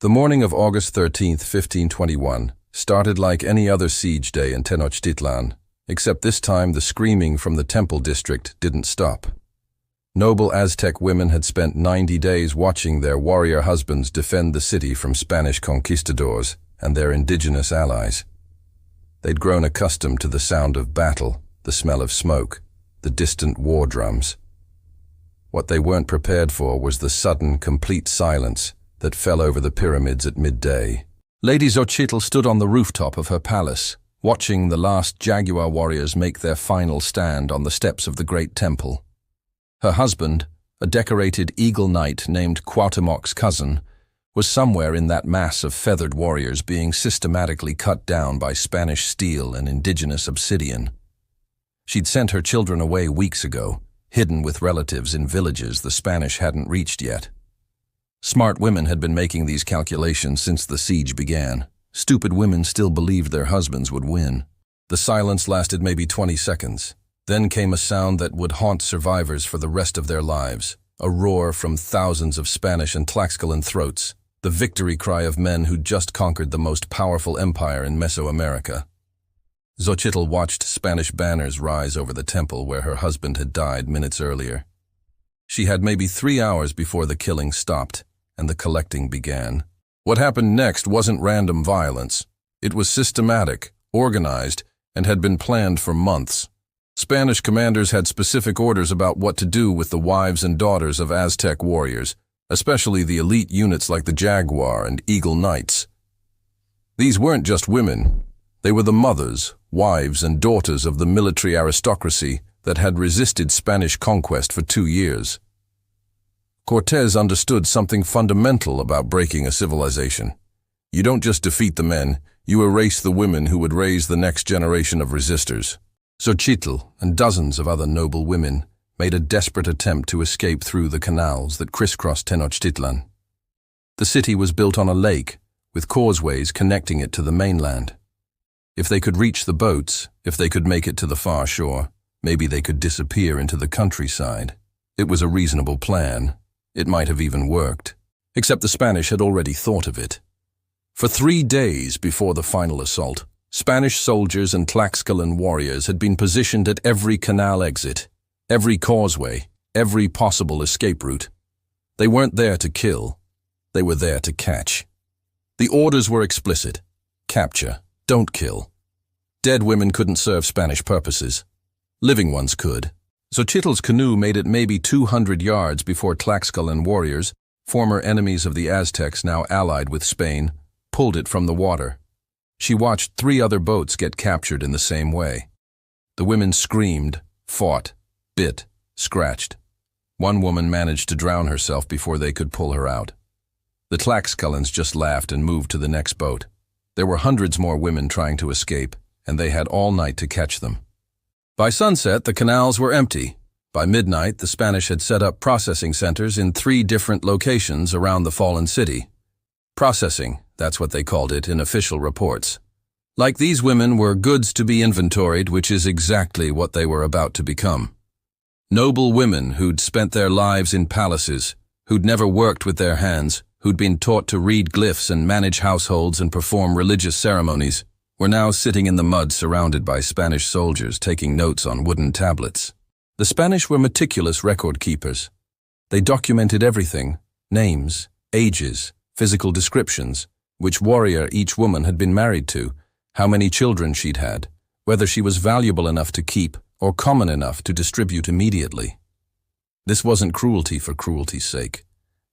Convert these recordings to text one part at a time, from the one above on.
The morning of August 13th, 1521, started like any other siege day in Tenochtitlan, except this time the screaming from the temple district didn't stop. Noble Aztec women had spent 90 days watching their warrior husbands defend the city from Spanish conquistadors and their indigenous allies. They'd grown accustomed to the sound of battle, the smell of smoke, the distant war drums. What they weren't prepared for was the sudden, complete silence that fell over the pyramids at midday. Lady Xochitl stood on the rooftop of her palace, watching the last jaguar warriors make their final stand on the steps of the great temple. Her husband, a decorated eagle knight named Cuauhtémoc's cousin, was somewhere in that mass of feathered warriors being systematically cut down by Spanish steel and indigenous obsidian. She'd sent her children away weeks ago, hidden with relatives in villages the Spanish hadn't reached yet. Smart women had been making these calculations since the siege began. Stupid women still believed their husbands would win. The silence lasted maybe 20 seconds. Then came a sound that would haunt survivors for the rest of their lives, a roar from thousands of Spanish and Tlaxcalan throats, the victory cry of men who'd just conquered the most powerful empire in Mesoamerica. Xochitl watched Spanish banners rise over the temple where her husband had died minutes earlier. She had maybe 3 hours before the killing stopped and the collecting began. What happened next wasn't random violence. It was systematic, organized, and had been planned for months. Spanish commanders had specific orders about what to do with the wives and daughters of Aztec warriors, especially the elite units like the Jaguar and Eagle Knights. These weren't just women. They were the mothers, wives, and daughters of the military aristocracy that had resisted Spanish conquest for 2 years. Cortés understood something fundamental about breaking a civilization. You don't just defeat the men, you erase the women who would raise the next generation of resistors. Xochitl and dozens of other noble women made a desperate attempt to escape through the canals that crisscrossed Tenochtitlan. The city was built on a lake, with causeways connecting it to the mainland. If they could reach the boats, if they could make it to the far shore, maybe they could disappear into the countryside. It was a reasonable plan. It might have even worked. Except the Spanish had already thought of it. For 3 days before the final assault, Spanish soldiers and Tlaxcalan warriors had been positioned at every canal exit, every causeway, every possible escape route. They weren't there to kill. They were there to catch. The orders were explicit. Capture. Don't kill. Dead women couldn't serve Spanish purposes. Living ones could. Xochitl's canoe made it maybe 200 yards before Tlaxcalan warriors, former enemies of the Aztecs now allied with Spain, pulled it from the water. She watched 3 other boats get captured in the same way. The women screamed, fought, bit, scratched. One woman managed to drown herself before they could pull her out. The Tlaxcalans just laughed and moved to the next boat. There were hundreds more women trying to escape, and they had all night to catch them. By sunset, the canals were empty. By midnight, the Spanish had set up processing centers in 3 different locations around the fallen city. Processing, that's what they called it in official reports. Like these women were goods to be inventoried, which is exactly what they were about to become. Noble women who'd spent their lives in palaces, who'd never worked with their hands, who'd been taught to read glyphs and manage households and perform religious ceremonies, were now sitting in the mud surrounded by Spanish soldiers taking notes on wooden tablets. The Spanish were meticulous record keepers. They documented everything: names, ages, physical descriptions, which warrior each woman had been married to, how many children she'd had, whether she was valuable enough to keep or common enough to distribute immediately. This wasn't cruelty for cruelty's sake.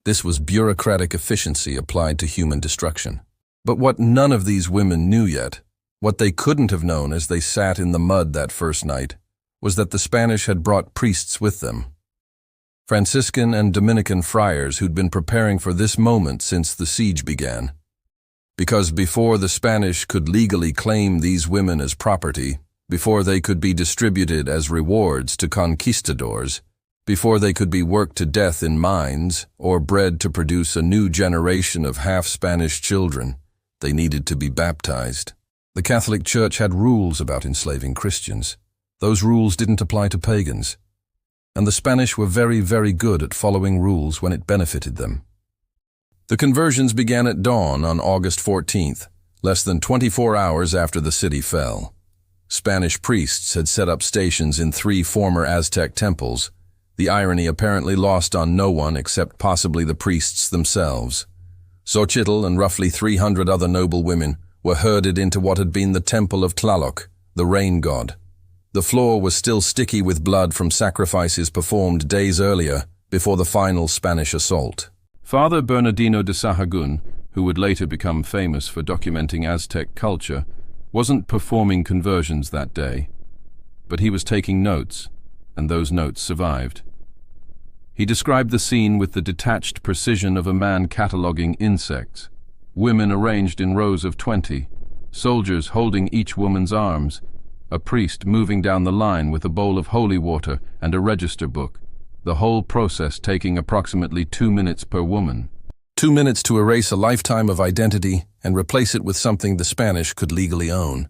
This was bureaucratic efficiency applied to human destruction. But what none of these women knew yet, what they couldn't have known as they sat in the mud that first night, was that the Spanish had brought priests with them. Franciscan and Dominican friars who'd been preparing for this moment since the siege began. Because before the Spanish could legally claim these women as property, before they could be distributed as rewards to conquistadors, before they could be worked to death in mines or bred to produce a new generation of half-Spanish children, they needed to be baptized. The Catholic Church had rules about enslaving Christians. Those rules didn't apply to pagans. And the Spanish were very, very good at following rules when it benefited them. The conversions began at dawn on August 14th, less than 24 hours after the city fell. Spanish priests had set up stations in 3 former Aztec temples, the irony apparently lost on no one except possibly the priests themselves. Xochitl and roughly 300 other noble women were herded into what had been the temple of Tlaloc, the rain god. The floor was still sticky with blood from sacrifices performed days earlier before the final Spanish assault. Father Bernardino de Sahagún, who would later become famous for documenting Aztec culture, wasn't performing conversions that day, but he was taking notes, and those notes survived. He described the scene with the detached precision of a man cataloging insects. Women arranged in rows of 20, soldiers holding each woman's arms, a priest moving down the line with a bowl of holy water and a register book, the whole process taking approximately 2 minutes per woman. 2 minutes to erase a lifetime of identity and replace it with something the Spanish could legally own.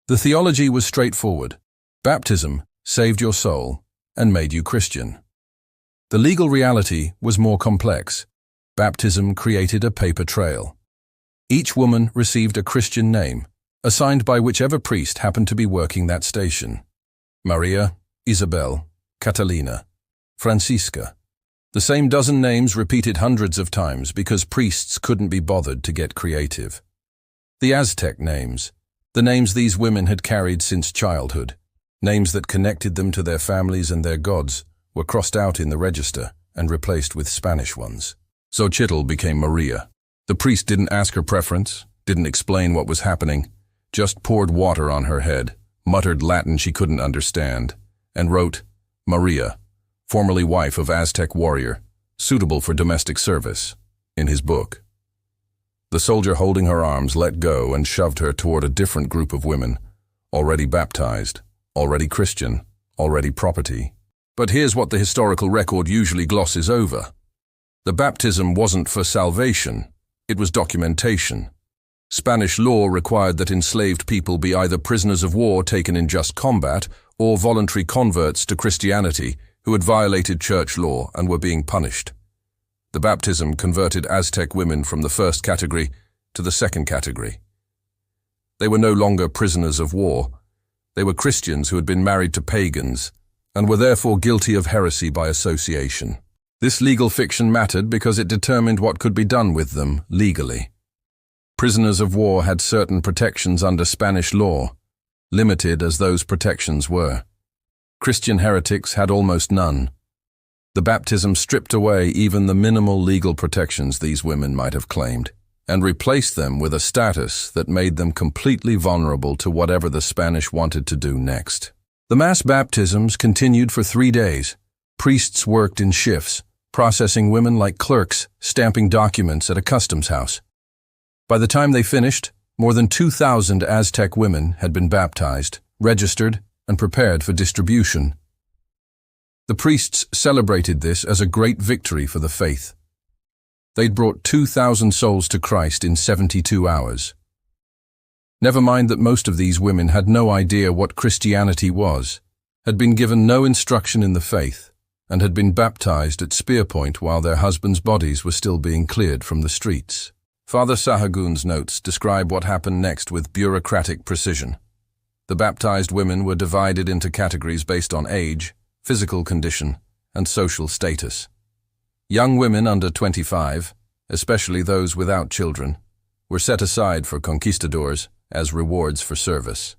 The theology was straightforward. Baptism saved your soul and made you Christian. The legal reality was more complex. Baptism created a paper trail. Each woman received a Christian name, assigned by whichever priest happened to be working that station. Maria, Isabel, Catalina, Francisca. The same dozen names repeated hundreds of times because priests couldn't be bothered to get creative. The Aztec names, the names these women had carried since childhood, names that connected them to their families and their gods, were crossed out in the register and replaced with Spanish ones. Xochitl became Maria. The priest didn't ask her preference, didn't explain what was happening, just poured water on her head, muttered Latin she couldn't understand, and wrote, Maria, formerly wife of Aztec warrior, suitable for domestic service, in his book. The soldier holding her arms let go and shoved her toward a different group of women, already baptized, already Christian, already property. But here's what the historical record usually glosses over. The baptism wasn't for salvation, it was documentation. Spanish law required that enslaved people be either prisoners of war taken in just combat or voluntary converts to Christianity who had violated church law and were being punished. The baptism converted Aztec women from the first category to the second category. They were no longer prisoners of war. They were Christians who had been married to pagans and were therefore guilty of heresy by association. This legal fiction mattered because it determined what could be done with them legally. Prisoners of war had certain protections under Spanish law, limited as those protections were. Christian heretics had almost none. The baptism stripped away even the minimal legal protections these women might have claimed, and replaced them with a status that made them completely vulnerable to whatever the Spanish wanted to do next. The mass baptisms continued for 3 days. Priests worked in shifts, processing women like clerks, stamping documents at a customs house. By the time they finished, more than 2,000 Aztec women had been baptized, registered, and prepared for distribution. The priests celebrated this as a great victory for the faith. They'd brought 2,000 souls to Christ in 72 hours. Never mind that most of these women had no idea what Christianity was, had been given no instruction in the faith, and had been baptized at spear point while their husbands' bodies were still being cleared from the streets. Father Sahagún's notes describe what happened next with bureaucratic precision. The baptized women were divided into categories based on age, physical condition, and social status. Young women under 25, especially those without children, were set aside for conquistadors as rewards for service.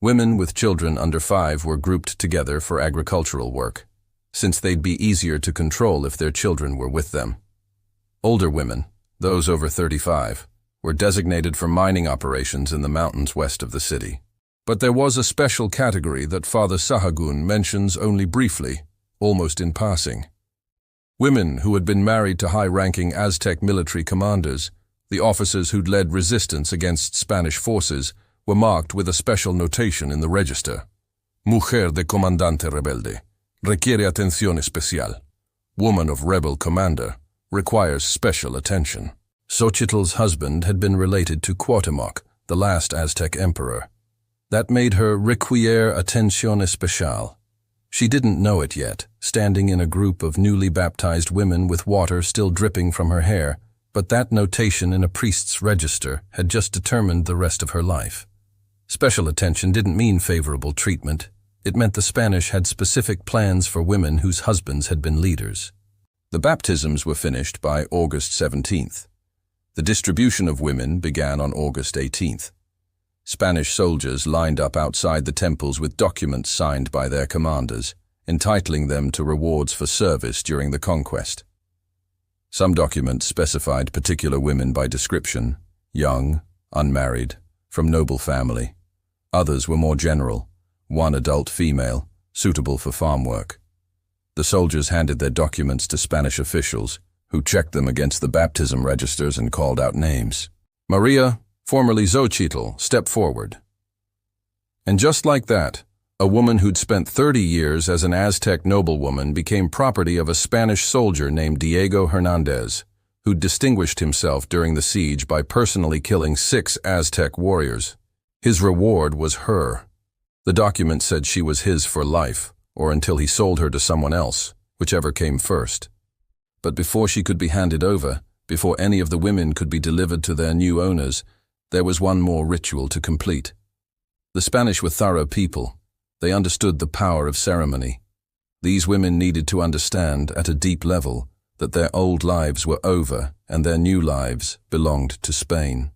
Women with children under 5 were grouped together for agricultural work, since they'd be easier to control if their children were with them. Older women, those over 35, were designated for mining operations in the mountains west of the city. But there was a special category that Father Sahagún mentions only briefly, almost in passing. Women who had been married to high-ranking Aztec military commanders, the officers who'd led resistance against Spanish forces, were marked with a special notation in the register. Mujer de comandante rebelde. Requiere atención especial. Woman of rebel commander. Requires special attention. Xochitl's husband had been related to Cuauhtémoc, the last Aztec emperor. That made her requiere atención especial. She didn't know it yet, standing in a group of newly baptized women with water still dripping from her hair, but that notation in a priest's register had just determined the rest of her life. Special attention didn't mean favorable treatment. It meant the Spanish had specific plans for women whose husbands had been leaders. The baptisms were finished by August 17th. The distribution of women began on August 18th. Spanish soldiers lined up outside the temples with documents signed by their commanders, entitling them to rewards for service during the conquest. Some documents specified particular women by description: young, unmarried, from noble family. Others were more general: one adult female, suitable for farm work. The soldiers handed their documents to Spanish officials, who checked them against the baptism registers and called out names. Maria, formerly Xochitl, stepped forward. And just like that, a woman who'd spent 30 years as an Aztec noblewoman became property of a Spanish soldier named Diego Hernandez, who'd distinguished himself during the siege by personally killing 6 Aztec warriors. His reward was her. The document said she was his for life, or until he sold her to someone else, whichever came first. But before she could be handed over, before any of the women could be delivered to their new owners, there was one more ritual to complete. The Spanish were thorough people. They understood the power of ceremony. These women needed to understand, at a deep level, that their old lives were over and their new lives belonged to Spain.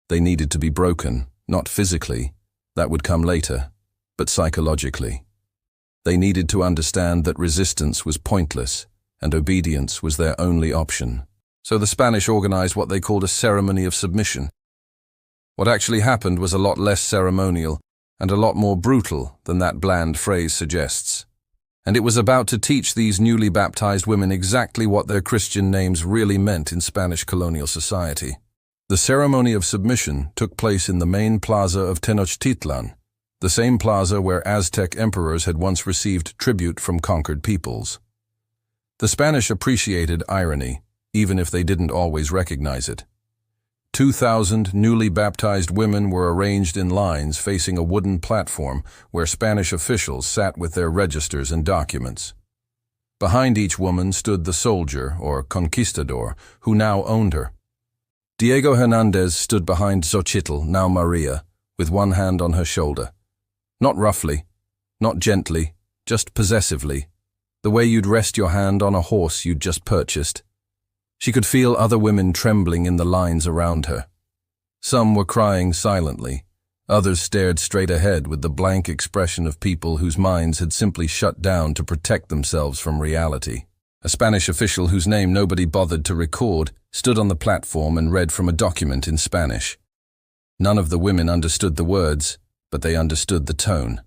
They needed to be broken, not physically, that would come later, but psychologically. They needed to understand that resistance was pointless and obedience was their only option. So the Spanish organized what they called a ceremony of submission. What actually happened was a lot less ceremonial and a lot more brutal than that bland phrase suggests. And it was about to teach these newly baptized women exactly what their Christian names really meant in Spanish colonial society. The ceremony of submission took place in the main plaza of Tenochtitlan, the same plaza where Aztec emperors had once received tribute from conquered peoples. The Spanish appreciated irony, even if they didn't always recognize it. 2,000 newly baptized women were arranged in lines facing a wooden platform where Spanish officials sat with their registers and documents. Behind each woman stood the soldier, or conquistador, who now owned her. Diego Hernandez stood behind Xochitl, now Maria, with one hand on her shoulder. Not roughly, not gently, just possessively, the way you'd rest your hand on a horse you'd just purchased. She could feel other women trembling in the lines around her. Some were crying silently. Others stared straight ahead with the blank expression of people whose minds had simply shut down to protect themselves from reality. A Spanish official whose name nobody bothered to record stood on the platform and read from a document in Spanish. None of the women understood the words, but they understood the tone.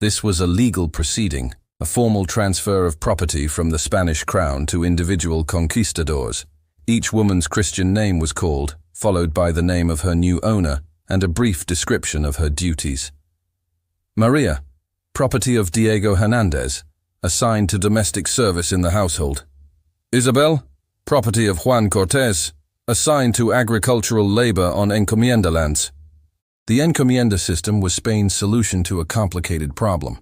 This was a legal proceeding, a formal transfer of property from the Spanish crown to individual conquistadors. Each woman's Christian name was called, followed by the name of her new owner and a brief description of her duties. Maria, property of Diego Hernandez, assigned to domestic service in the household. Isabel, property of Juan Cortés, assigned to agricultural labor on encomienda lands. The encomienda system was Spain's solution to a complicated problem.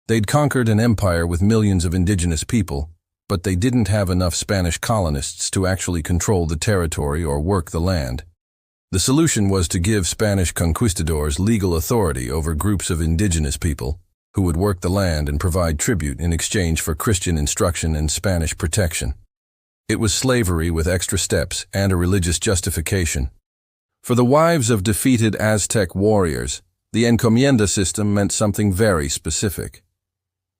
They'd conquered an empire with millions of indigenous people, but they didn't have enough Spanish colonists to actually control the territory or work the land. The solution was to give Spanish conquistadors legal authority over groups of indigenous people who would work the land and provide tribute in exchange for Christian instruction and Spanish protection. It was slavery with extra steps and a religious justification. For the wives of defeated Aztec warriors, the encomienda system meant something very specific.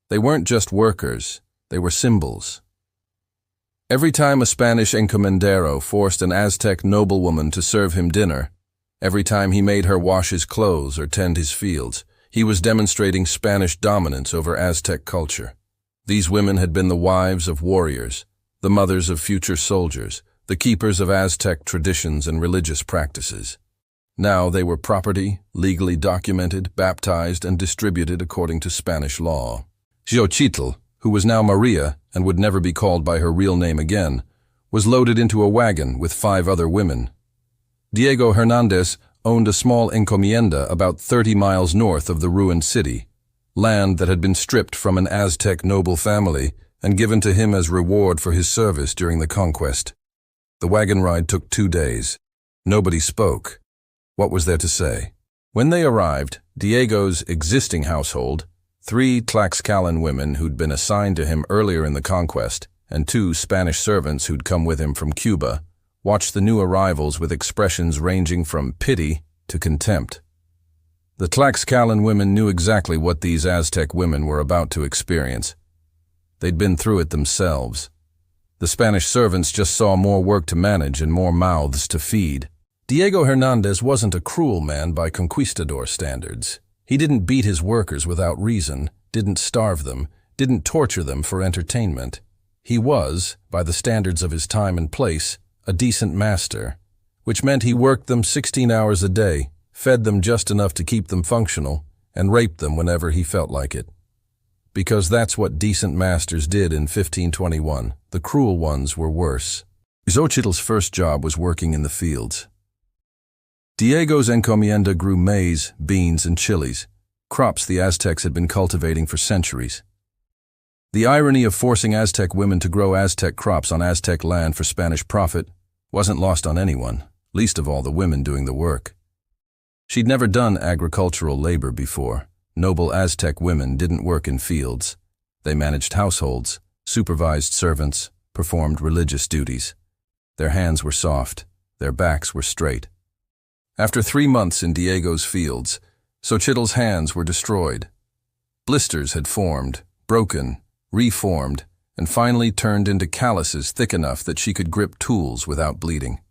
They weren't just workers, they were symbols. Every time a Spanish encomendero forced an Aztec noblewoman to serve him dinner, every time he made her wash his clothes or tend his fields, he was demonstrating Spanish dominance over Aztec culture. These women had been the wives of warriors, the mothers of future soldiers, the keepers of Aztec traditions and religious practices. Now they were property, legally documented, baptized, and distributed according to Spanish law. Xochitl, who was now Maria and would never be called by her real name again, was loaded into a wagon with 5 other women. Diego Hernandez owned a small encomienda about 30 miles north of the ruined city. land that had been stripped from an Aztec noble family and given to him as reward for his service during the conquest. The wagon ride took 2 days. Nobody spoke. What was there to say? When they arrived, Diego's existing household, 3 Tlaxcalan women who'd been assigned to him earlier in the conquest, and 2 Spanish servants who'd come with him from Cuba, watched the new arrivals with expressions ranging from pity to contempt. The Tlaxcalan women knew exactly what these Aztec women were about to experience. They'd been through it themselves. The Spanish servants just saw more work to manage and more mouths to feed. Diego Hernandez wasn't a cruel man by conquistador standards. He didn't beat his workers without reason, didn't starve them, didn't torture them for entertainment. He was, by the standards of his time and place, a decent master, which meant he worked them 16 hours a day, fed them just enough to keep them functional, and raped them whenever he felt like it. Because that's what decent masters did in 1521. The cruel ones were worse. Xochitl's first job was working in the fields. Diego's encomienda grew maize, beans, and chilies, crops the Aztecs had been cultivating for centuries. The irony of forcing Aztec women to grow Aztec crops on Aztec land for Spanish profit wasn't lost on anyone, least of all the women doing the work. She'd never done agricultural labor before. Noble Aztec women didn't work in fields. They managed households, supervised servants, performed religious duties. Their hands were soft, their backs were straight. After 3 months in Diego's fields, Xochitl's hands were destroyed. Blisters had formed, broken, reformed, and finally turned into calluses thick enough that she could grip tools without bleeding.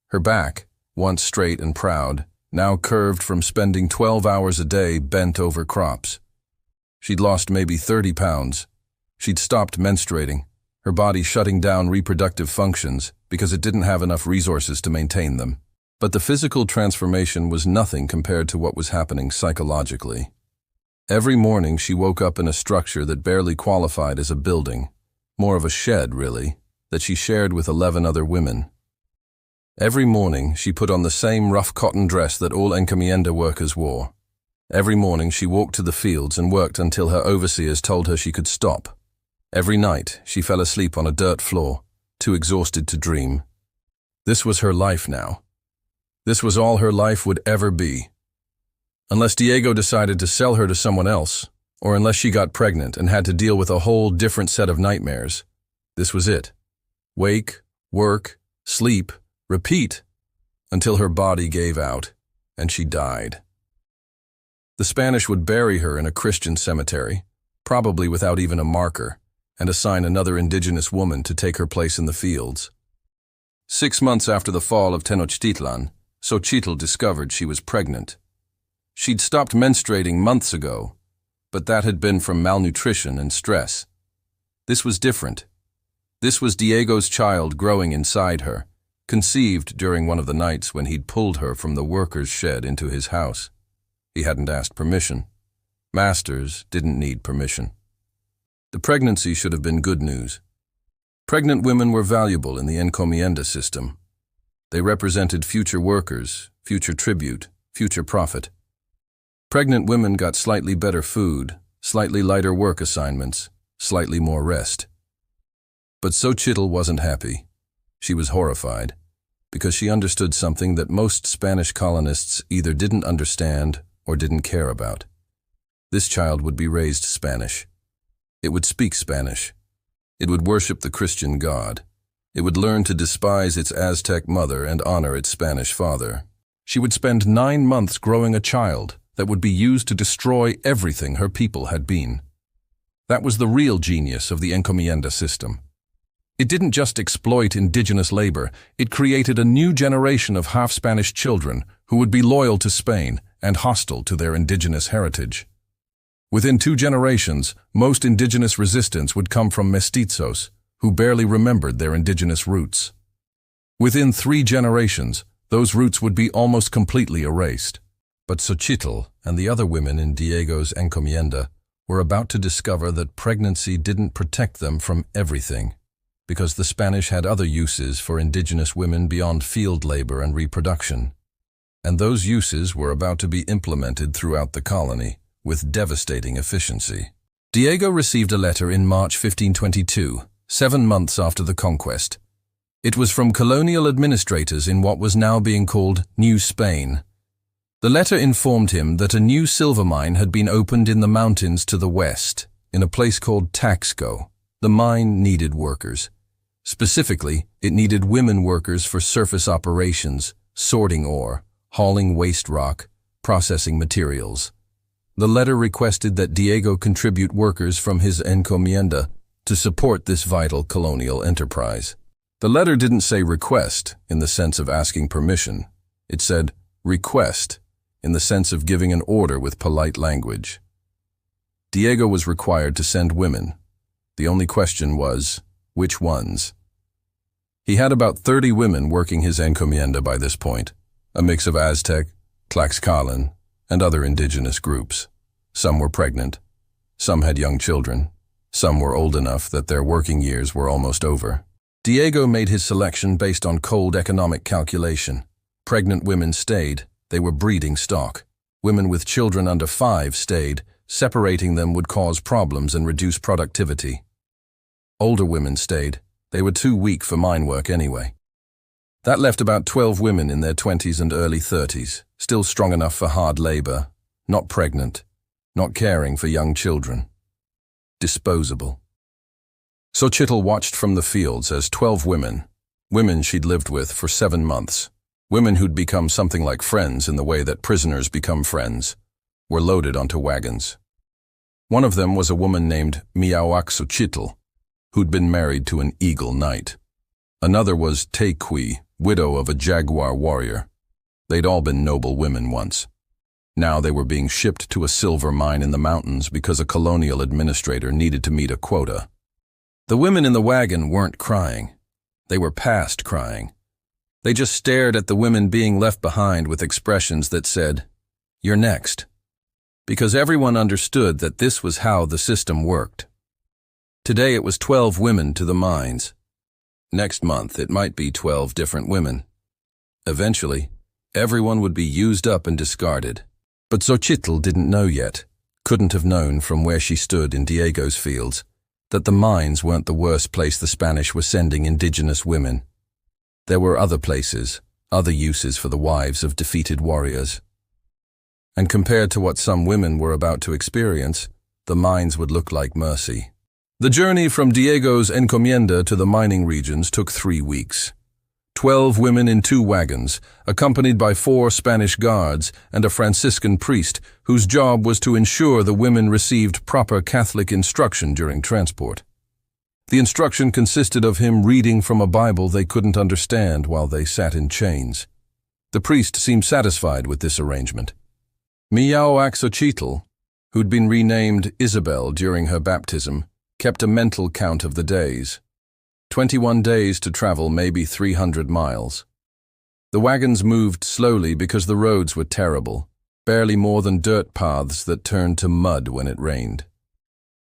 Her back, once straight and proud, now curved from spending 12 hours a day bent over crops. She'd lost maybe 30 pounds. She'd stopped menstruating, her body shutting down reproductive functions because it didn't have enough resources to maintain them. But the physical transformation was nothing compared to what was happening psychologically. Every morning she woke up in a structure that barely qualified as a building, more of a shed, really, that she shared with 11 other women. Every morning she put on the same rough cotton dress that all encomienda workers wore. Every morning she walked to the fields and worked until her overseers told her she could stop. Every night she fell asleep on a dirt floor, too exhausted to dream. This was her life now. This was all her life would ever be. Unless Diego decided to sell her to someone else, or unless she got pregnant and had to deal with a whole different set of nightmares. This was it. Wake, work, sleep, repeat, until her body gave out, and she died. The Spanish would bury her in a Christian cemetery, probably without even a marker, and assign another indigenous woman to take her place in the fields. 6 months after the fall of Tenochtitlan, Xochitl discovered she was pregnant. She'd stopped menstruating months ago, but that had been from malnutrition and stress. This was different. This was Diego's child growing inside her, conceived during one of the nights when he'd pulled her from the workers' shed into his house. He hadn't asked permission. Masters didn't need permission. The pregnancy should have been good news. Pregnant women were valuable in the encomienda system. They represented future workers, future tribute, future profit. Pregnant women got slightly better food, slightly lighter work assignments, slightly more rest. But Xochitl wasn't happy. She was horrified, because she understood something that most Spanish colonists either didn't understand or didn't care about. This child would be raised Spanish. It would speak Spanish. It would worship the Christian God. It would learn to despise its Aztec mother and honor its Spanish father. She would spend 9 months growing a child that would be used to destroy everything her people had been. That was the real genius of the encomienda system. It didn't just exploit indigenous labor, it created a new generation of half-Spanish children who would be loyal to Spain and hostile to their indigenous heritage. Within 2 generations, most indigenous resistance would come from mestizos, who barely remembered their indigenous roots. Within 3 generations, those roots would be almost completely erased. But Xochitl and the other women in Diego's encomienda were about to discover that pregnancy didn't protect them from everything, because the Spanish had other uses for indigenous women beyond field labor and reproduction. And those uses were about to be implemented throughout the colony, with devastating efficiency. Diego received a letter in March 1522, 7 months after the conquest. It was from colonial administrators in what was now being called New Spain. The letter informed him that a new silver mine had been opened in the mountains to the west, in a place called Taxco. The mine needed workers. Specifically, it needed women workers for surface operations, sorting ore, hauling waste rock, processing materials. The letter requested that Diego contribute workers from his encomienda to support this vital colonial enterprise. The letter didn't say request in the sense of asking permission. It said request in the sense of giving an order with polite language. Diego was required to send women. The only question was, which ones? He had about 30 women working his encomienda by this point, a mix of Aztec, Tlaxcalan, and other indigenous groups. Some were pregnant, some had young children, some were old enough that their working years were almost over. Diego made his selection based on cold economic calculation. Pregnant women stayed, they were breeding stock. Women with children under 5 stayed, separating them would cause problems and reduce productivity. Older women stayed, they were too weak for mine work anyway. That left about 12 women in their 20s and early 30s, still strong enough for hard labor, not pregnant, not caring for young children. Disposable. Xochitl watched from the fields as 12 women she'd lived with for 7 months, women who'd become something like friends in the way that prisoners become friends, were loaded onto wagons. One of them was a woman named Xochitl, who'd been married to an eagle knight. Another was Tequi, widow of a jaguar warrior. They'd all been noble women once. Now they were being shipped to a silver mine in the mountains because a colonial administrator needed to meet a quota. The women in the wagon weren't crying. They were past crying. They just stared at the women being left behind with expressions that said, "You're next." Because everyone understood that this was how the system worked. Today it was 12 women to the mines. Next month it might be 12 different women. Eventually, everyone would be used up and discarded. But Xochitl didn't know yet, couldn't have known from where she stood in Diego's fields, that the mines weren't the worst place the Spanish were sending indigenous women. There were other places, other uses for the wives of defeated warriors. And compared to what some women were about to experience, the mines would look like mercy. The journey from Diego's encomienda to the mining regions took 3 weeks. 12 women in 2 wagons, accompanied by 4 Spanish guards and a Franciscan priest whose job was to ensure the women received proper Catholic instruction during transport. The instruction consisted of him reading from a Bible they couldn't understand while they sat in chains. The priest seemed satisfied with this arrangement. Xochitl, who'd been renamed Isabel during her baptism, kept a mental count of the days. 21 days to travel maybe 300 miles. The wagons moved slowly because the roads were terrible, barely more than dirt paths that turned to mud when it rained.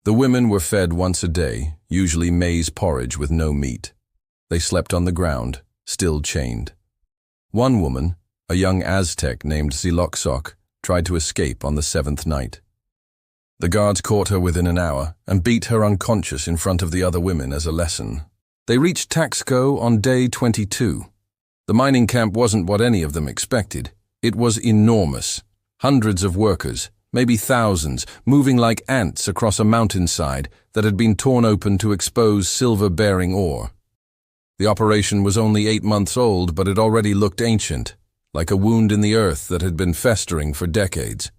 The women were fed once a day, usually maize porridge with no meat. They slept on the ground, still chained. One woman, a young Aztec named Ziloxoc, tried to escape on the 7th night. The guards caught her within an hour and beat her unconscious in front of the other women as a lesson. They reached Taxco on day 22. The mining camp wasn't what any of them expected. It was enormous. Hundreds of workers, maybe thousands, moving like ants across a mountainside that had been torn open to expose silver-bearing ore. The operation was only 8 months old, but it already looked ancient, like a wound in the earth that had been festering for decades.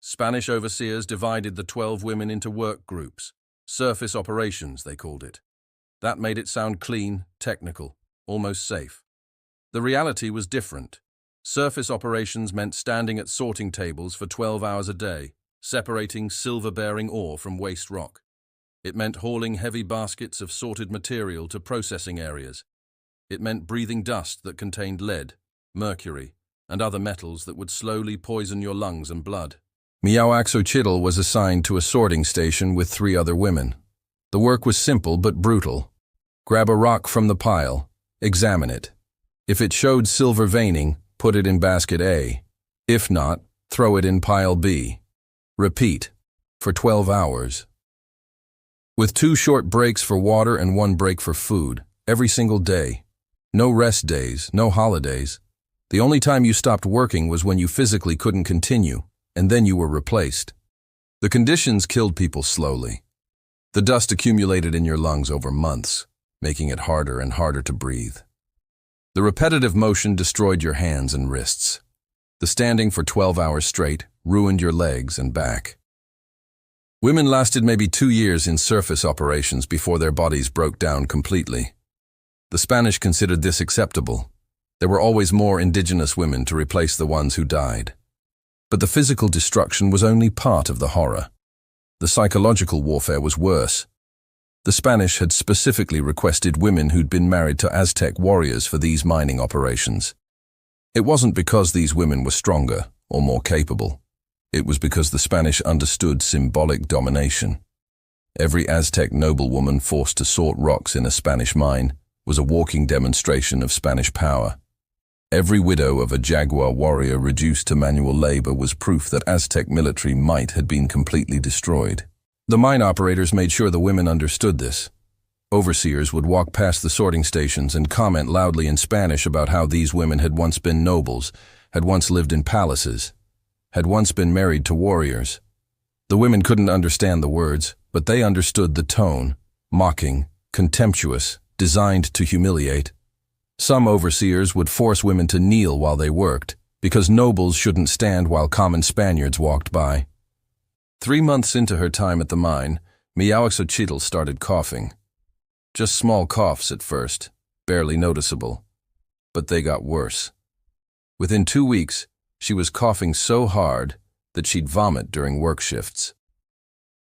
Spanish overseers divided the 12 women into work groups. Surface operations, they called it. That made it sound clean, technical, almost safe. The reality was different. Surface operations meant standing at sorting tables for 12 hours a day, separating silver-bearing ore from waste rock. It meant hauling heavy baskets of sorted material to processing areas. It meant breathing dust that contained lead, mercury, and other metals that would slowly poison your lungs and blood. Xochitl was assigned to a sorting station with 3 other women. The work was simple but brutal. Grab a rock from the pile, examine it. If it showed silver veining, put it in basket A. If not, throw it in pile B. Repeat. For 12 hours. With 2 short breaks for water and 1 break for food, every single day. No rest days, no holidays. The only time you stopped working was when you physically couldn't continue, and then you were replaced. The conditions killed people slowly. The dust accumulated in your lungs over months, making it harder and harder to breathe. The repetitive motion destroyed your hands and wrists. The standing for 12 hours straight ruined your legs and back. Women lasted maybe 2 years in surface operations before their bodies broke down completely. The Spanish considered this acceptable. There were always more indigenous women to replace the ones who died. But the physical destruction was only part of the horror. The psychological warfare was worse. The Spanish had specifically requested women who'd been married to Aztec warriors for these mining operations. It wasn't because these women were stronger or more capable. It was because the Spanish understood symbolic domination. Every Aztec noblewoman forced to sort rocks in a Spanish mine was a walking demonstration of Spanish power. Every widow of a Jaguar warrior reduced to manual labor was proof that Aztec military might had been completely destroyed. The mine operators made sure the women understood this. Overseers would walk past the sorting stations and comment loudly in Spanish about how these women had once been nobles, had once lived in palaces, had once been married to warriors. The women couldn't understand the words, but they understood the tone, mocking, contemptuous, designed to humiliate. Some overseers would force women to kneel while they worked, because nobles shouldn't stand while common Spaniards walked by. 3 months into her time at the mine, Miahuaxochitl started coughing. Just small coughs at first, barely noticeable. But they got worse. Within 2 weeks, she was coughing so hard that she'd vomit during work shifts.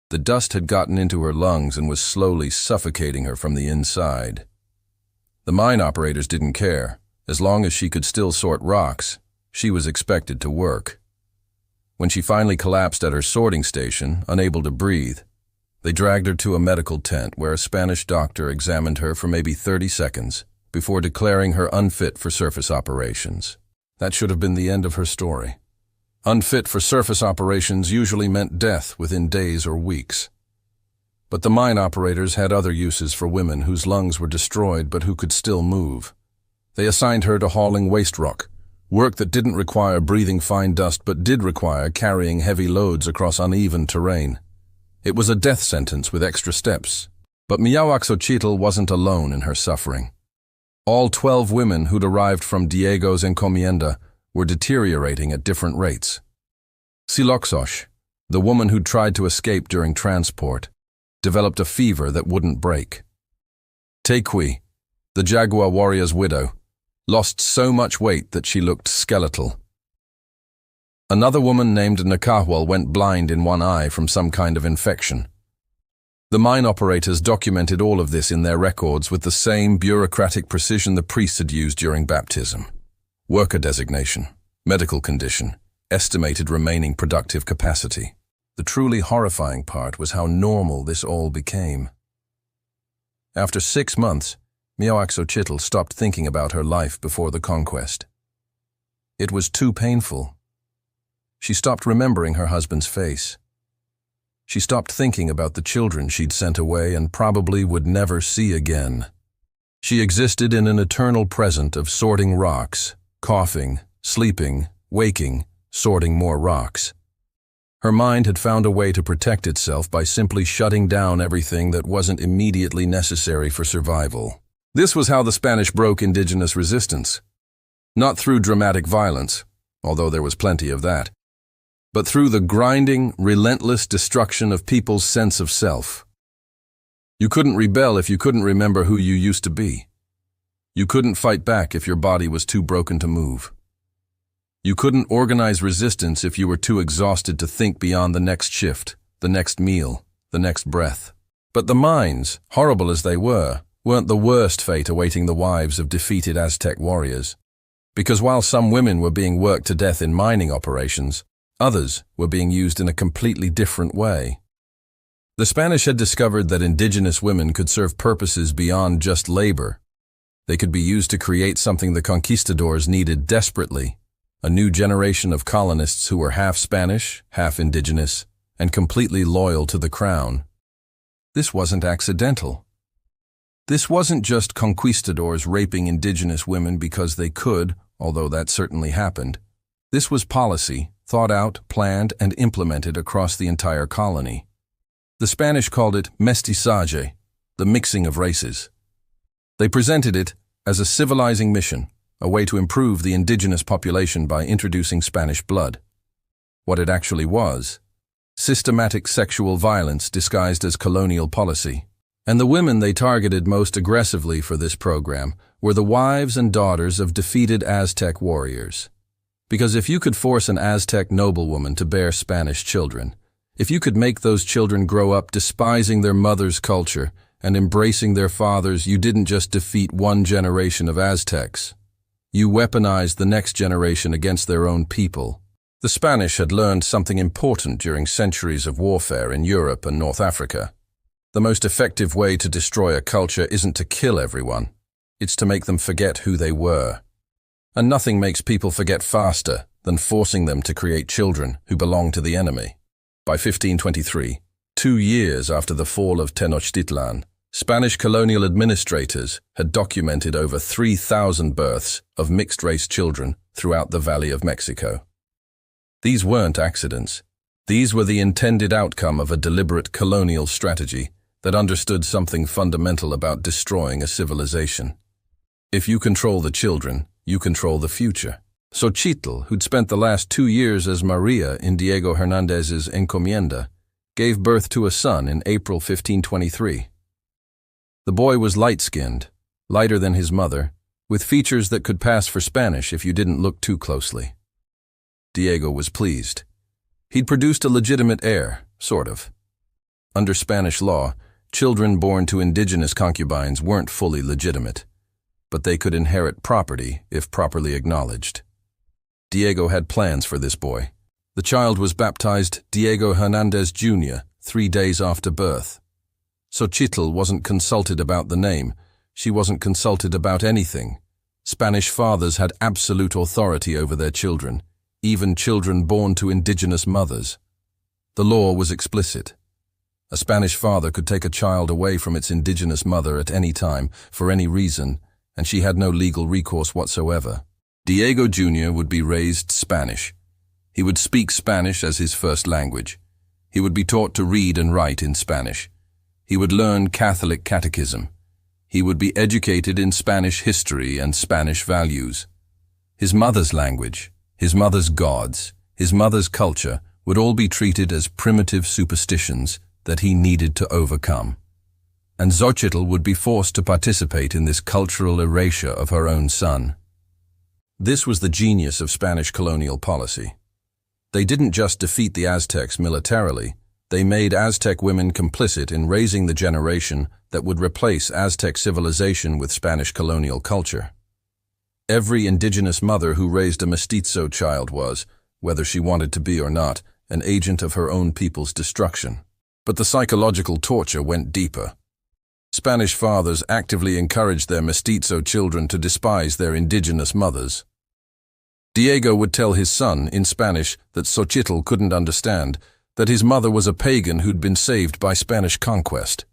The dust had gotten into her lungs and was slowly suffocating her from the inside. The mine operators didn't care. As long as she could still sort rocks, she was expected to work. When she finally collapsed at her sorting station, unable to breathe, they dragged her to a medical tent where a Spanish doctor examined her for maybe 30 seconds before declaring her unfit for surface operations. That should have been the end of her story. Unfit for surface operations usually meant death within days or weeks. But the mine operators had other uses for women whose lungs were destroyed but who could still move. They assigned her to hauling waste rock, work that didn't require breathing fine dust but did require carrying heavy loads across uneven terrain. It was a death sentence with extra steps. But Miahuaxochitl wasn't alone in her suffering. All 12 women who'd arrived from Diego's encomienda were deteriorating at different rates. Siloxosh, the woman who'd tried to escape during transport, developed a fever that wouldn't break. Tequi, the Jaguar warrior's widow, lost so much weight that she looked skeletal. Another woman named Nakahwal went blind in one eye from some kind of infection. The mine operators documented all of this in their records with the same bureaucratic precision the priests had used during baptism. Worker designation, medical condition, estimated remaining productive capacity. The truly horrifying part was how normal this all became. After 6 months, Miahuaxochitl stopped thinking about her life before the conquest. It was too painful. She stopped remembering her husband's face. She stopped thinking about the children she'd sent away and probably would never see again. She existed in an eternal present of sorting rocks, coughing, sleeping, waking, sorting more rocks. Her mind had found a way to protect itself by simply shutting down everything that wasn't immediately necessary for survival. This was how the Spanish broke indigenous resistance. Not through dramatic violence, although there was plenty of that, but through the grinding, relentless destruction of people's sense of self. You couldn't rebel if you couldn't remember who you used to be. You couldn't fight back if your body was too broken to move. You couldn't organize resistance if you were too exhausted to think beyond the next shift, the next meal, the next breath. But the mines, horrible as they weren't the worst fate awaiting the wives of defeated Aztec warriors. Because while some women were being worked to death in mining operations, others were being used in a completely different way. The Spanish had discovered that indigenous women could serve purposes beyond just labor. They could be used to create something the conquistadors needed desperately, a new generation of colonists who were half Spanish, half indigenous, and completely loyal to the crown. This wasn't accidental. This wasn't just conquistadors raping indigenous women because they could, although that certainly happened. This was policy, thought out, planned, and implemented across the entire colony. The Spanish called it mestizaje, the mixing of races. They presented it as a civilizing mission, a way to improve the indigenous population by introducing Spanish blood. What it actually was: systematic sexual violence disguised as colonial policy. And the women they targeted most aggressively for this program were the wives and daughters of defeated Aztec warriors. Because if you could force an Aztec noblewoman to bear Spanish children, if you could make those children grow up despising their mother's culture and embracing their fathers, you didn't just defeat one generation of Aztecs. You weaponized the next generation against their own people. The Spanish had learned something important during centuries of warfare in Europe and North Africa. The most effective way to destroy a culture isn't to kill everyone. It's to make them forget who they were. And nothing makes people forget faster than forcing them to create children who belong to the enemy. By 1523, 2 years after the fall of Tenochtitlan, Spanish colonial administrators had documented over 3,000 births of mixed-race children throughout the Valley of Mexico. These weren't accidents. These were the intended outcome of a deliberate colonial strategy that understood something fundamental about destroying a civilization. If you control the children, you control the future. Xochitl, who'd spent the last 2 years as Maria in Diego Hernandez's encomienda, gave birth to a son in April 1523. The boy was light-skinned, lighter than his mother, with features that could pass for Spanish if you didn't look too closely. Diego was pleased. He'd produced a legitimate heir, sort of. Under Spanish law, children born to indigenous concubines weren't fully legitimate, but they could inherit property if properly acknowledged. Diego had plans for this boy. The child was baptized Diego Hernandez Jr. 3 days after birth. Xochitl wasn't consulted about the name. She wasn't consulted about anything. Spanish fathers had absolute authority over their children, even children born to indigenous mothers. The law was explicit. A Spanish father could take a child away from its indigenous mother at any time, for any reason, and she had no legal recourse whatsoever. Diego Jr. would be raised Spanish. He would speak Spanish as his first language. He would be taught to read and write in Spanish. He would learn Catholic catechism. He would be educated in Spanish history and Spanish values. His mother's language, his mother's gods, his mother's culture would all be treated as primitive superstitions that he needed to overcome. And Xochitl would be forced to participate in this cultural erasure of her own son. This was the genius of Spanish colonial policy. They didn't just defeat the Aztecs militarily, they made Aztec women complicit in raising the generation that would replace Aztec civilization with Spanish colonial culture. Every indigenous mother who raised a mestizo child was, whether she wanted to be or not, an agent of her own people's destruction. But the psychological torture went deeper. Spanish fathers actively encouraged their mestizo children to despise their indigenous mothers. Diego would tell his son, in Spanish, that Xochitl couldn't understand, that his mother was a pagan who'd been saved by Spanish conquest.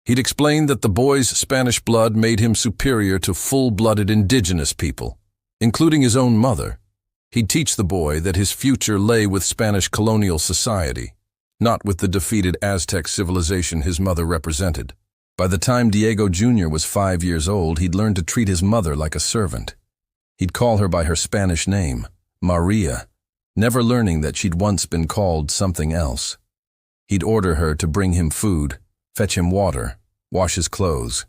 He'd explain that the boy's Spanish blood made him superior to full-blooded indigenous people, including his own mother. He'd teach the boy that his future lay with Spanish colonial society, not with the defeated Aztec civilization his mother represented. By the time Diego Jr. was 5 years old, he'd learned to treat his mother like a servant. He'd call her by her Spanish name, Maria, never learning that she'd once been called something else. He'd order her to bring him food, fetch him water, wash his clothes,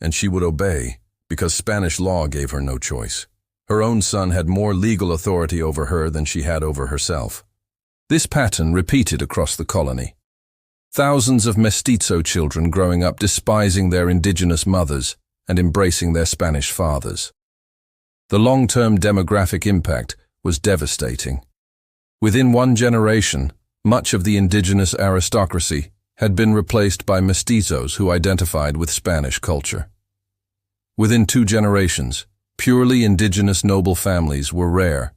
and she would obey, because Spanish law gave her no choice. Her own son had more legal authority over her than she had over herself. This pattern repeated across the colony. Thousands of mestizo children growing up despising their indigenous mothers and embracing their Spanish fathers. The long-term demographic impact was devastating. Within one generation, much of the indigenous aristocracy had been replaced by mestizos who identified with Spanish culture. Within 2 generations, purely indigenous noble families were rare.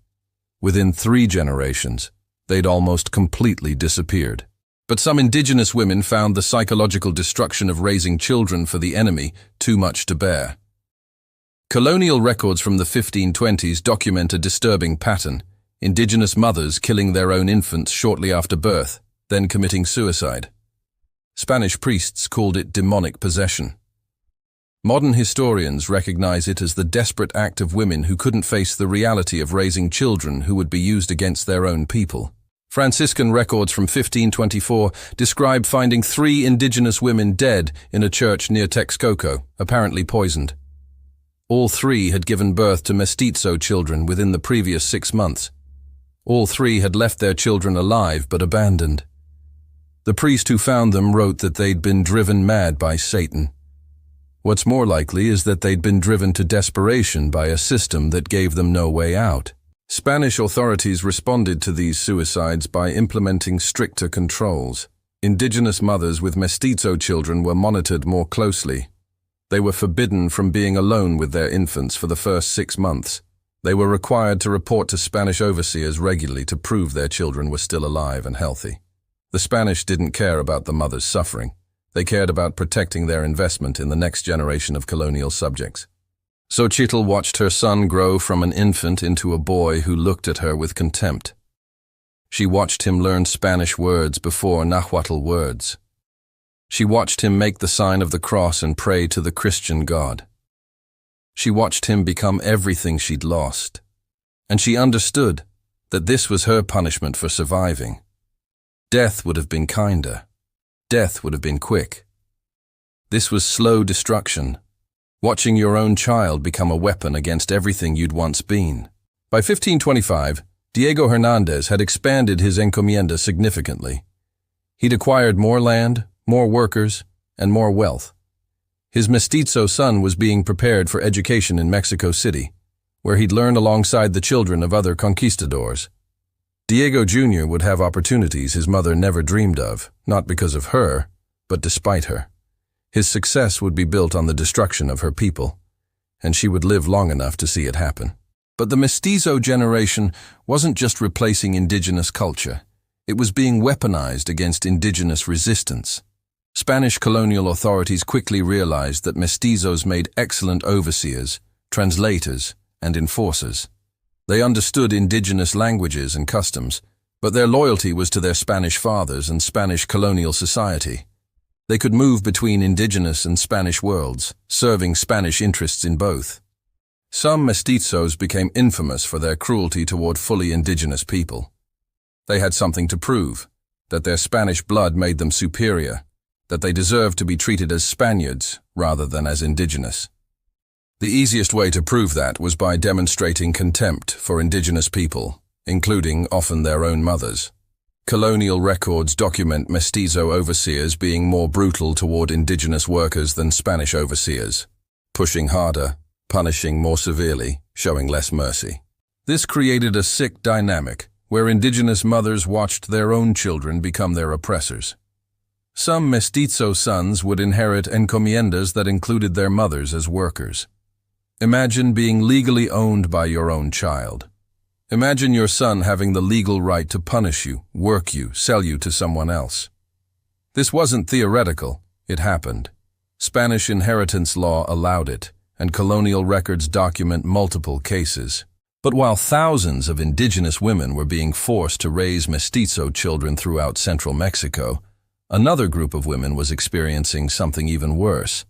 Within 3 generations, they'd almost completely disappeared. But some indigenous women found the psychological destruction of raising children for the enemy too much to bear. Colonial records from the 1520s document a disturbing pattern: indigenous mothers killing their own infants shortly after birth, then committing suicide. Spanish priests called it demonic possession. Modern historians recognize it as the desperate act of women who couldn't face the reality of raising children who would be used against their own people. Franciscan records from 1524 describe finding 3 indigenous women dead in a church near Texcoco, apparently poisoned. All 3 had given birth to mestizo children within the previous 6 months. All 3 had left their children alive but abandoned. The priest who found them wrote that they'd been driven mad by Satan. What's more likely is that they'd been driven to desperation by a system that gave them no way out. Spanish authorities responded to these suicides by implementing stricter controls. Indigenous mothers with mestizo children were monitored more closely. They were forbidden from being alone with their infants for the first 6 months. They were required to report to Spanish overseers regularly to prove their children were still alive and healthy. The Spanish didn't care about the mother's suffering. They cared about protecting their investment in the next generation of colonial subjects. Xochitl watched her son grow from an infant into a boy who looked at her with contempt. She watched him learn Spanish words before Nahuatl words. She watched him make the sign of the cross and pray to the Christian God. She watched him become everything she'd lost. And she understood that this was her punishment for surviving. Death would have been kinder. Death would have been quick. This was slow destruction, watching your own child become a weapon against everything you'd once been. By 1525, Diego Hernandez had expanded his encomienda significantly. He'd acquired more land, more workers, and more wealth. His mestizo son was being prepared for education in Mexico City, where he'd learn alongside the children of other conquistadors. Diego Jr. would have opportunities his mother never dreamed of, not because of her, but despite her. His success would be built on the destruction of her people, and she would live long enough to see it happen. But the mestizo generation wasn't just replacing indigenous culture. It was being weaponized against indigenous resistance. Spanish colonial authorities quickly realized that mestizos made excellent overseers, translators, and enforcers. They understood indigenous languages and customs, but their loyalty was to their Spanish fathers and Spanish colonial society. They could move between indigenous and Spanish worlds, serving Spanish interests in both. Some mestizos became infamous for their cruelty toward fully indigenous people. They had something to prove, that their Spanish blood made them superior, that they deserved to be treated as Spaniards rather than as indigenous. The easiest way to prove that was by demonstrating contempt for indigenous people, including often their own mothers. Colonial records document mestizo overseers being more brutal toward indigenous workers than Spanish overseers, pushing harder, punishing more severely, showing less mercy. This created a sick dynamic where indigenous mothers watched their own children become their oppressors. Some mestizo sons would inherit encomiendas that included their mothers as workers. Imagine being legally owned by your own child. Imagine your son having the legal right to punish you, work you, sell you to someone else. This wasn't theoretical, it happened. Spanish inheritance law allowed it, and colonial records document multiple cases. But while thousands of indigenous women were being forced to raise mestizo children throughout central Mexico, another group of women was experiencing something even worse.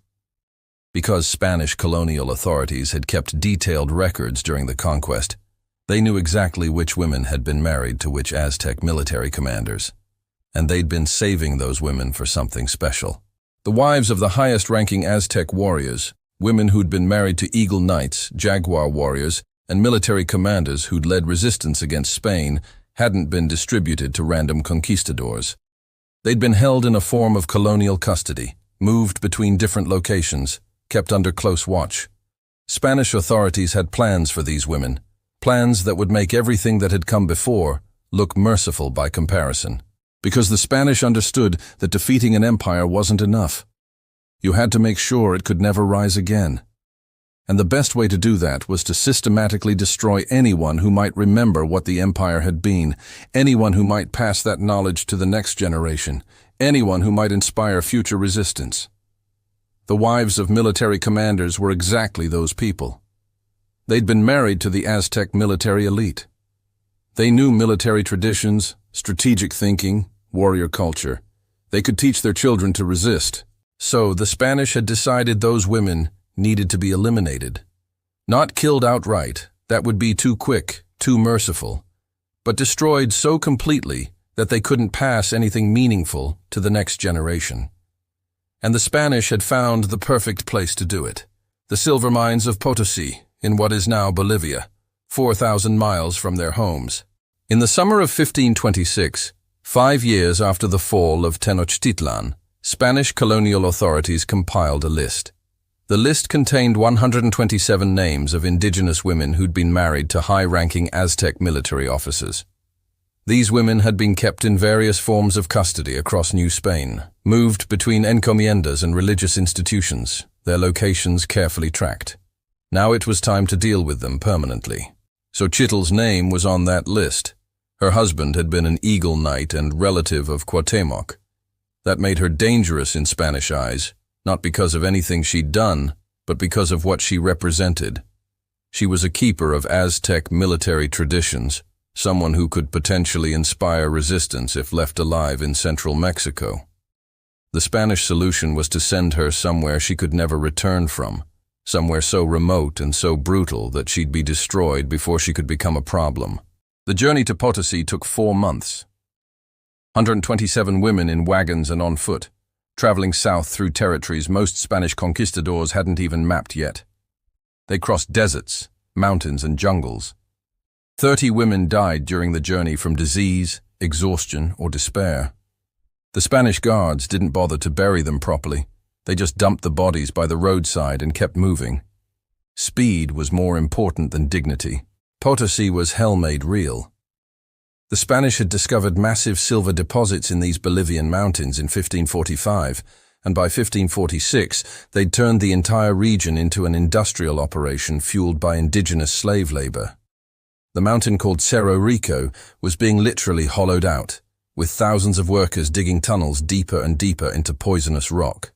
Because Spanish colonial authorities had kept detailed records during the conquest, they knew exactly which women had been married to which Aztec military commanders, and they'd been saving those women for something special. The wives of the highest-ranking Aztec warriors, women who'd been married to eagle knights, jaguar warriors, and military commanders who'd led resistance against Spain, hadn't been distributed to random conquistadors. They'd been held in a form of colonial custody, moved between different locations, kept under close watch. Spanish authorities had plans for these women, plans that would make everything that had come before look merciful by comparison. Because the Spanish understood that defeating an empire wasn't enough. You had to make sure it could never rise again. And the best way to do that was to systematically destroy anyone who might remember what the empire had been, anyone who might pass that knowledge to the next generation, anyone who might inspire future resistance. The wives of military commanders were exactly those people. They'd been married to the Aztec military elite. They knew military traditions, strategic thinking, warrior culture. They could teach their children to resist. So the Spanish had decided those women needed to be eliminated. Not killed outright, that would be too quick, too merciful, but destroyed so completely that they couldn't pass anything meaningful to the next generation. And the Spanish had found the perfect place to do it. The silver mines of Potosi, in what is now Bolivia, 4,000 miles from their homes. In the summer of 1526, 5 years after the fall of Tenochtitlan, Spanish colonial authorities compiled a list. The list contained 127 names of indigenous women who'd been married to high-ranking Aztec military officers. These women had been kept in various forms of custody across New Spain, moved between encomiendas and religious institutions, their locations carefully tracked. Now it was time to deal with them permanently. Xochitl's name was on that list. Her husband had been an Eagle Knight and relative of Cuauhtémoc. That made her dangerous in Spanish eyes, not because of anything she'd done, but because of what she represented. She was a keeper of Aztec military traditions, someone who could potentially inspire resistance if left alive in central Mexico. The Spanish solution was to send her somewhere she could never return from, somewhere so remote and so brutal that she'd be destroyed before she could become a problem. The journey to Potosi took 4 months. 127 women in wagons and on foot, traveling south through territories most Spanish conquistadors hadn't even mapped yet. They crossed deserts, mountains, and jungles. 30 women died during the journey from disease, exhaustion, or despair. The Spanish guards didn't bother to bury them properly. They just dumped the bodies by the roadside and kept moving. Speed was more important than dignity. Potosi was hell made real. The Spanish had discovered massive silver deposits in these Bolivian mountains in 1545, and by 1546 they'd turned the entire region into an industrial operation fueled by indigenous slave labor. The mountain called Cerro Rico was being literally hollowed out, with thousands of workers digging tunnels deeper and deeper into poisonous rock.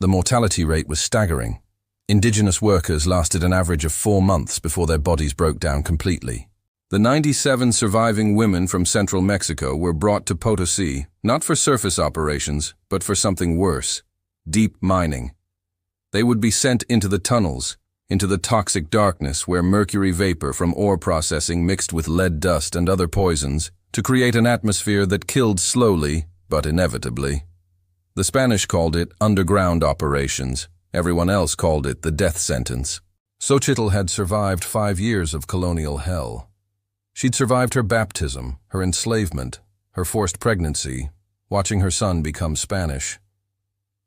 The mortality rate was staggering. Indigenous workers lasted an average of 4 months before their bodies broke down completely. The 97 surviving women from central Mexico were brought to Potosi, not for surface operations, but for something worse: deep mining. They would be sent into the tunnels, into the toxic darkness where mercury vapor from ore processing mixed with lead dust and other poisons to create an atmosphere that killed slowly, but inevitably. The Spanish called it underground operations. Everyone else called it the death sentence. Xochitl had survived 5 years of colonial hell. She'd survived her baptism, her enslavement, her forced pregnancy, watching her son become Spanish.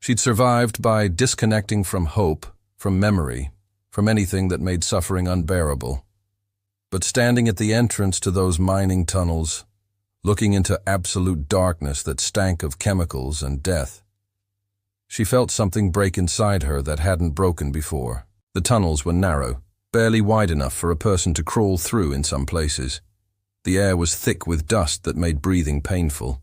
She'd survived by disconnecting from hope, from memory, from anything that made suffering unbearable. But standing at the entrance to those mining tunnels, looking into absolute darkness that stank of chemicals and death, she felt something break inside her that hadn't broken before. The tunnels were narrow, barely wide enough for a person to crawl through in some places. The air was thick with dust that made breathing painful.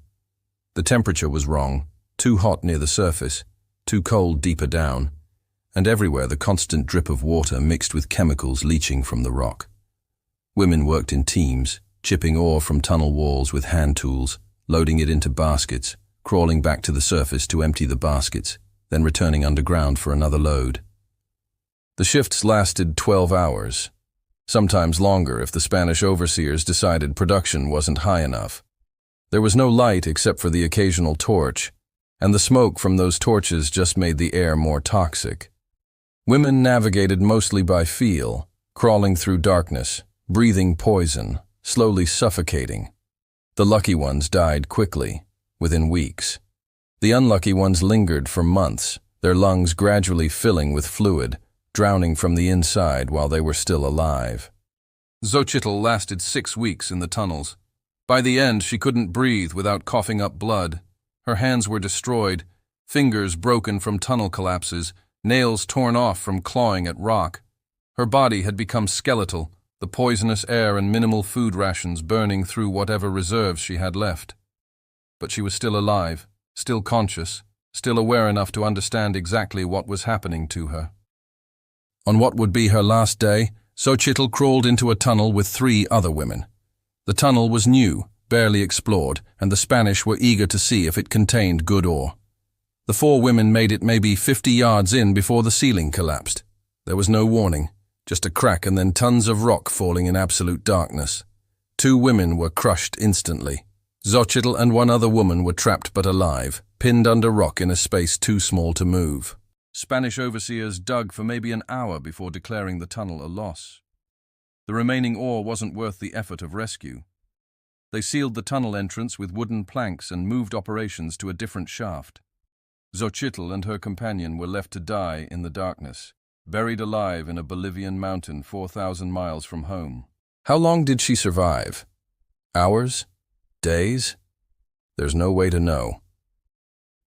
The temperature was wrong, too hot near the surface, too cold deeper down, and everywhere the constant drip of water mixed with chemicals leaching from the rock. Women worked in teams, chipping ore from tunnel walls with hand tools, loading it into baskets, crawling back to the surface to empty the baskets, then returning underground for another load. The shifts lasted 12 hours, sometimes longer if the Spanish overseers decided production wasn't high enough. There was no light except for the occasional torch, and the smoke from those torches just made the air more toxic. Women navigated mostly by feel, crawling through darkness, breathing poison, slowly suffocating. The lucky ones died quickly, within weeks. The unlucky ones lingered for months, their lungs gradually filling with fluid, drowning from the inside while they were still alive. Xochitl lasted 6 weeks in the tunnels. By the end, she couldn't breathe without coughing up blood. Her hands were destroyed, fingers broken from tunnel collapses, nails torn off from clawing at rock. Her body had become skeletal, the poisonous air and minimal food rations burning through whatever reserves she had left. But she was still alive, still conscious, still aware enough to understand exactly what was happening to her. On what would be her last day, Xochitl crawled into a tunnel with 3 other women. The tunnel was new, barely explored, and the Spanish were eager to see if it contained good ore. The 4 women made it maybe 50 yards in before the ceiling collapsed. There was no warning, just a crack and then tons of rock falling in absolute darkness. 2 women were crushed instantly. Xochitl and 1 other woman were trapped but alive, pinned under rock in a space too small to move. Spanish overseers dug for maybe an hour before declaring the tunnel a loss. The remaining ore wasn't worth the effort of rescue. They sealed the tunnel entrance with wooden planks and moved operations to a different shaft. Xochitl and her companion were left to die in the darkness, buried alive in a Bolivian mountain 4,000 miles from home. How long did she survive? Hours? Days? There's no way to know.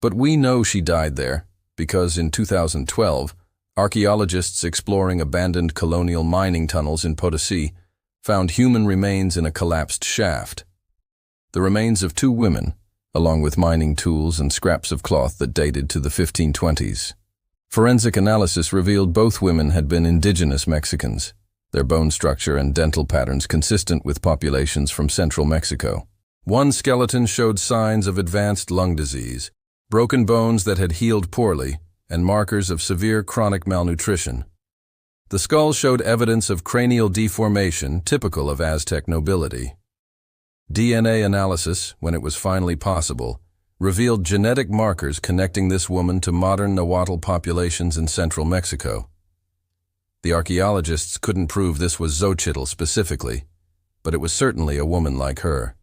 But we know she died there, because in 2012, archaeologists exploring abandoned colonial mining tunnels in Potosí found human remains in a collapsed shaft. The remains of 2 women, along with mining tools and scraps of cloth that dated to the 1520s. Forensic analysis revealed both women had been indigenous Mexicans, their bone structure and dental patterns consistent with populations from central Mexico. One skeleton showed signs of advanced lung disease, broken bones that had healed poorly, and markers of severe chronic malnutrition. The skull showed evidence of cranial deformation typical of Aztec nobility. DNA analysis, when it was finally possible, revealed genetic markers connecting this woman to modern Nahuatl populations in central Mexico. The archaeologists couldn't prove this was Xochitl specifically, but it was certainly a woman like her.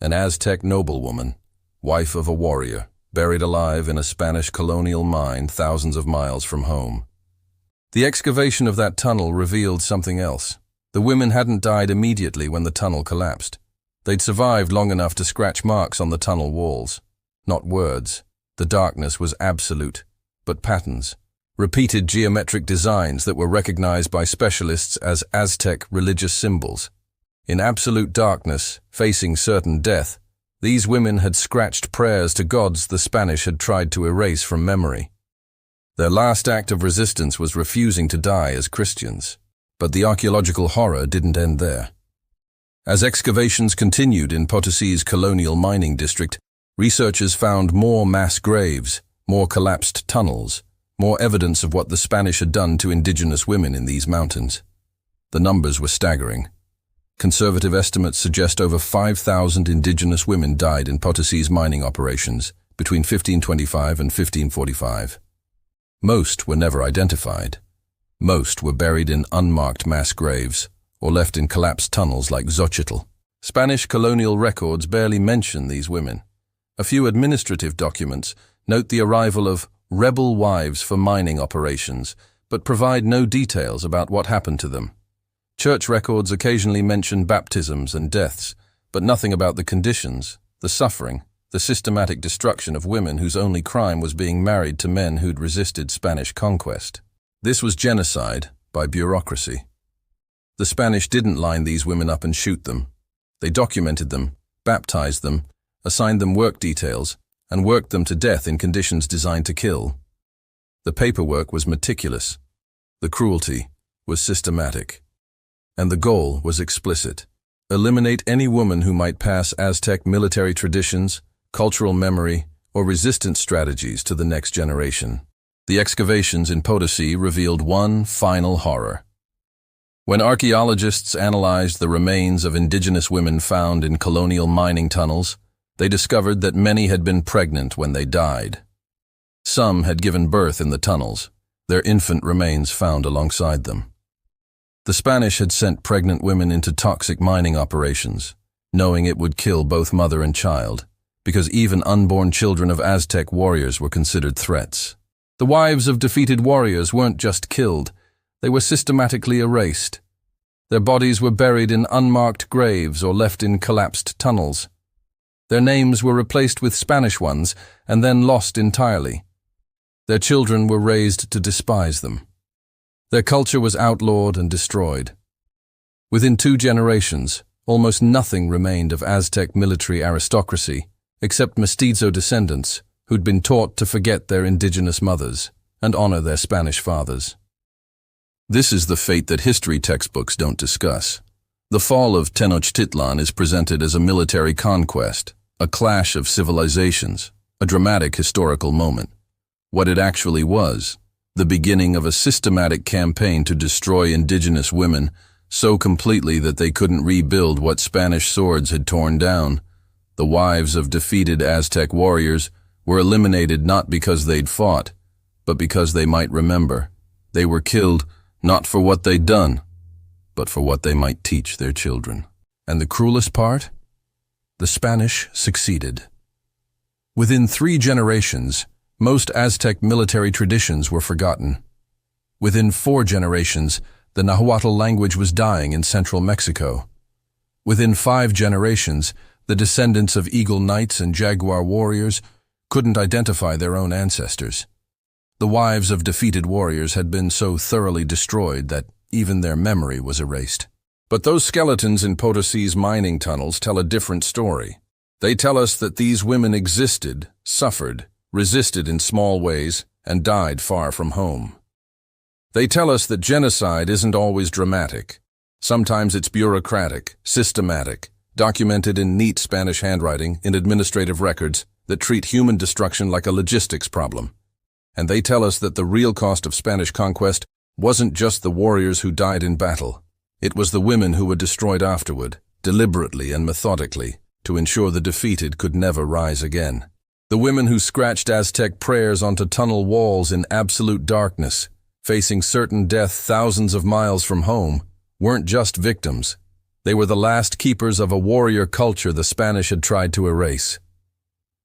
An Aztec noblewoman, wife of a warrior, buried alive in a Spanish colonial mine thousands of miles from home. The excavation of that tunnel revealed something else. The women hadn't died immediately when the tunnel collapsed. They'd survived long enough to scratch marks on the tunnel walls. Not words. The darkness was absolute, but patterns. Repeated geometric designs that were recognized by specialists as Aztec religious symbols. In absolute darkness, facing certain death, these women had scratched prayers to gods the Spanish had tried to erase from memory. Their last act of resistance was refusing to die as Christians. But the archaeological horror didn't end there. As excavations continued in Potosí's colonial mining district, researchers found more mass graves, more collapsed tunnels, more evidence of what the Spanish had done to indigenous women in these mountains. The numbers were staggering. Conservative estimates suggest over 5,000 indigenous women died in Potosí's mining operations between 1525 and 1545. Most were never identified. Most were buried in unmarked mass graves or left in collapsed tunnels like Xochitl. Spanish colonial records barely mention these women. A few administrative documents note the arrival of rebel wives for mining operations, but provide no details about what happened to them. Church records occasionally mention baptisms and deaths, but nothing about the conditions, the suffering, the systematic destruction of women whose only crime was being married to men who'd resisted Spanish conquest. This was genocide by bureaucracy. The Spanish didn't line these women up and shoot them. They documented them, baptized them, assigned them work details, and worked them to death in conditions designed to kill. The paperwork was meticulous. The cruelty was systematic. And the goal was explicit. Eliminate any woman who might pass Aztec military traditions, cultural memory, or resistance strategies to the next generation. The excavations in Potosí revealed one final horror. When archaeologists analyzed the remains of indigenous women found in colonial mining tunnels, they discovered that many had been pregnant when they died. Some had given birth in the tunnels, their infant remains found alongside them. The Spanish had sent pregnant women into toxic mining operations, knowing it would kill both mother and child, because even unborn children of Aztec warriors were considered threats. The wives of defeated warriors weren't just killed, they were systematically erased. Their bodies were buried in unmarked graves or left in collapsed tunnels. Their names were replaced with Spanish ones and then lost entirely. Their children were raised to despise them. Their culture was outlawed and destroyed. Within 2 generations, almost nothing remained of Aztec military aristocracy, except mestizo descendants who'd been taught to forget their indigenous mothers and honor their Spanish fathers. This is the fate that history textbooks don't discuss. The fall of Tenochtitlan is presented as a military conquest, a clash of civilizations, a dramatic historical moment. What it actually was, the beginning of a systematic campaign to destroy indigenous women so completely that they couldn't rebuild what Spanish swords had torn down. The wives of defeated Aztec warriors were eliminated not because they'd fought, but because they might remember. They were killed not for what they'd done, but for what they might teach their children. And the cruelest part? The Spanish succeeded. Within 3 generations, most Aztec military traditions were forgotten. Within 4 generations, the Nahuatl language was dying in central Mexico. Within 5 generations, the descendants of Eagle Knights and Jaguar warriors couldn't identify their own ancestors. The wives of defeated warriors had been so thoroughly destroyed that even their memory was erased. But those skeletons in Potosi's mining tunnels tell a different story. They tell us that these women existed, suffered, resisted in small ways, and died far from home. They tell us that genocide isn't always dramatic. Sometimes it's bureaucratic, systematic, documented in neat Spanish handwriting in administrative records that treat human destruction like a logistics problem. And they tell us that the real cost of Spanish conquest wasn't just the warriors who died in battle. It was the women who were destroyed afterward, deliberately and methodically, to ensure the defeated could never rise again. The women who scratched Aztec prayers onto tunnel walls in absolute darkness, facing certain death thousands of miles from home, weren't just victims. They were the last keepers of a warrior culture the Spanish had tried to erase.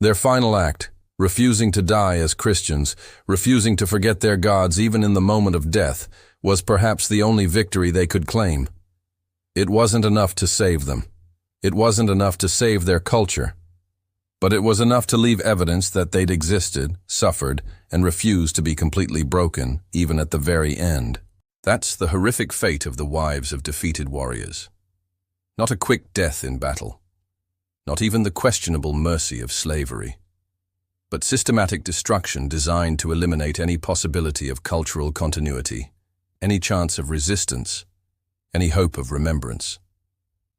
Their final act, refusing to die as Christians, refusing to forget their gods even in the moment of death, was perhaps the only victory they could claim. It wasn't enough to save them. It wasn't enough to save their culture. But it was enough to leave evidence that they'd existed, suffered, and refused to be completely broken, even at the very end. That's the horrific fate of the wives of defeated warriors. Not a quick death in battle. Not even the questionable mercy of slavery. But systematic destruction designed to eliminate any possibility of cultural continuity, any chance of resistance, any hope of remembrance.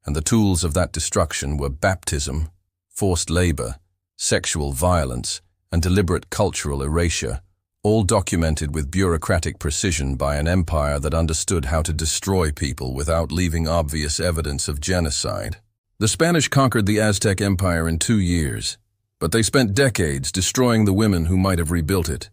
And the tools of that destruction were baptism, forced labor, sexual violence, and deliberate cultural erasure, all documented with bureaucratic precision by an empire that understood how to destroy people without leaving obvious evidence of genocide. The Spanish conquered the Aztec Empire in 2 years, but they spent decades destroying the women who might have rebuilt it.